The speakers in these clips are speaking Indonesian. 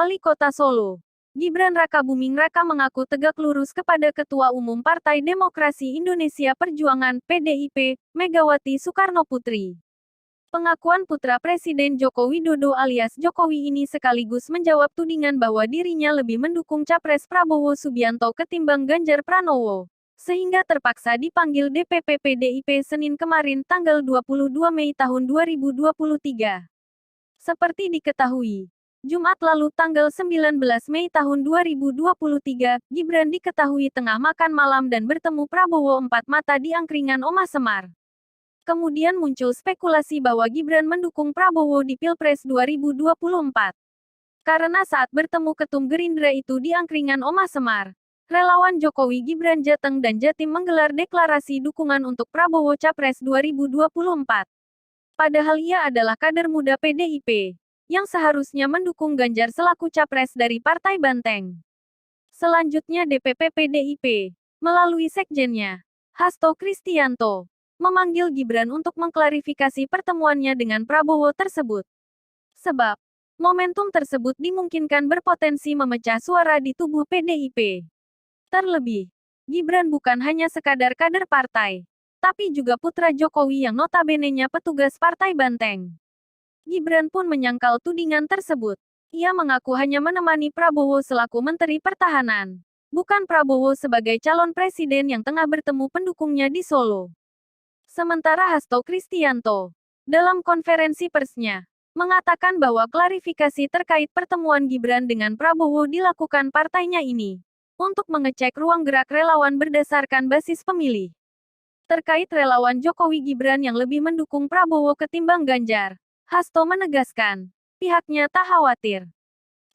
Wali Kota Solo, Gibran Rakabuming Raka mengaku tegak lurus kepada Ketua Umum Partai Demokrasi Indonesia Perjuangan (PDIP), Megawati Soekarnoputri. Pengakuan putra Presiden Joko Widodo alias Jokowi ini sekaligus menjawab tudingan bahwa dirinya lebih mendukung Capres Prabowo Subianto ketimbang Ganjar Pranowo, sehingga terpaksa dipanggil DPP PDIP Senin kemarin tanggal 22 Mei tahun 2023. Seperti diketahui, Jumat lalu tanggal 19 Mei tahun 2023, Gibran diketahui tengah makan malam dan bertemu Prabowo empat mata di angkringan Oma Semar. Kemudian muncul spekulasi bahwa Gibran mendukung Prabowo di Pilpres 2024. Karena saat bertemu ketum Gerindra itu di angkringan Oma Semar, relawan Jokowi Gibran Jateng dan Jatim menggelar deklarasi dukungan untuk Prabowo Capres 2024. Padahal ia adalah kader muda PDIP, yang seharusnya mendukung Ganjar selaku Capres dari Partai Banteng. Selanjutnya DPP PDIP, melalui sekjennya, Hasto Kristianto, memanggil Gibran untuk mengklarifikasi pertemuannya dengan Prabowo tersebut. Sebab, momentum tersebut dimungkinkan berpotensi memecah suara di tubuh PDIP. Terlebih, Gibran bukan hanya sekadar kader partai, tapi juga putra Jokowi yang notabene-nya petugas Partai Banteng. Gibran pun menyangkal tudingan tersebut. Ia mengaku hanya menemani Prabowo selaku Menteri Pertahanan, bukan Prabowo sebagai calon presiden yang tengah bertemu pendukungnya di Solo. Sementara Hasto Kristianto, dalam konferensi persnya, mengatakan bahwa klarifikasi terkait pertemuan Gibran dengan Prabowo dilakukan partainya ini, untuk mengecek ruang gerak relawan berdasarkan basis pemilih. Terkait relawan Jokowi Gibran yang lebih mendukung Prabowo ketimbang Ganjar, Hasto menegaskan, pihaknya tak khawatir.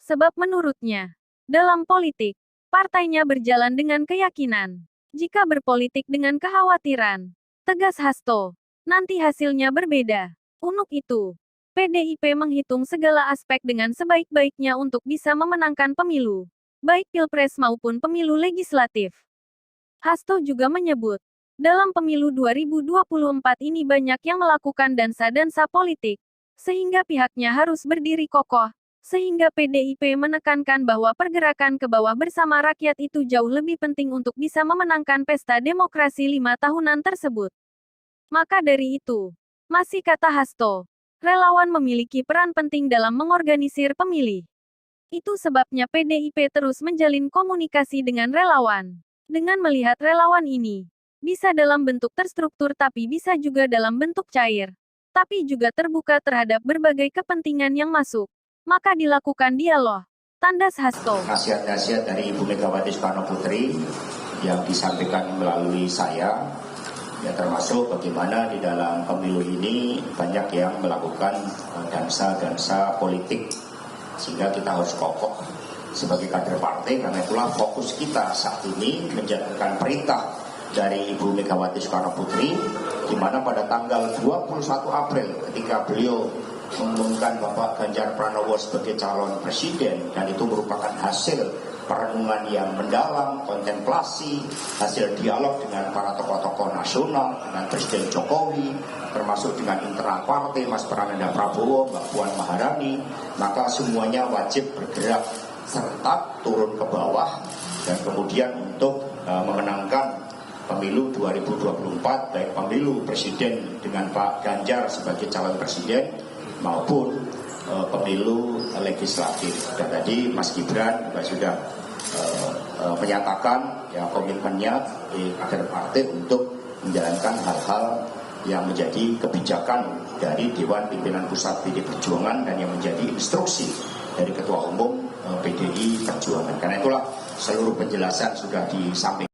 Sebab menurutnya, dalam politik, partainya berjalan dengan keyakinan. Jika berpolitik dengan kekhawatiran, tegas Hasto, nanti hasilnya berbeda. Untuk itu, PDIP menghitung segala aspek dengan sebaik-baiknya untuk bisa memenangkan pemilu, baik Pilpres maupun pemilu legislatif. Hasto juga menyebut, dalam pemilu 2024 ini banyak yang melakukan dansa-dansa politik, sehingga pihaknya harus berdiri kokoh, sehingga PDIP menekankan bahwa pergerakan ke bawah bersama rakyat itu jauh lebih penting untuk bisa memenangkan pesta demokrasi 5 tahunan tersebut. Maka dari itu, masih kata Hasto, relawan memiliki peran penting dalam mengorganisir pemilih. Itu sebabnya PDIP terus menjalin komunikasi dengan relawan. Dengan melihat relawan ini, bisa dalam bentuk terstruktur tapi bisa juga dalam bentuk cair, tapi juga terbuka terhadap berbagai kepentingan yang masuk, maka dilakukan dialog. Tandas Hasto. Nasihat-nasihat dari Ibu Megawati Soekarnoputri yang disampaikan melalui saya, ya termasuk bagaimana di dalam pemilu ini banyak yang melakukan dansa-dansa politik, sehingga kita harus kokoh sebagai kader partai. Karena itulah fokus kita saat ini menjalankan perintah dari Ibu Megawati Soekarnoputri, di mana pada tanggal 21 April ketika beliau mengumumkan Bapak Ganjar Pranowo sebagai calon presiden, dan itu merupakan hasil perenungan yang mendalam, kontemplasi, hasil dialog dengan para tokoh-tokoh nasional, dengan Presiden Jokowi, termasuk dengan internal partai, Mas Prananda Prabowo, Mbak Puan Maharani, maka semuanya wajib bergerak serta turun ke bawah, dan kemudian untuk memenangkan pemilu 2024, baik pemilu presiden dengan Pak Ganjar sebagai calon presiden, maupun pemilu legislatif. Dan tadi Mas Gibran juga sudah menyatakan ya komitmennya di kader partai untuk menjalankan hal-hal yang menjadi kebijakan dari Dewan Pimpinan Pusat PDI Perjuangan dan yang menjadi instruksi dari Ketua Umum PDI Perjuangan. Karena itulah seluruh penjelasan sudah disampaikan.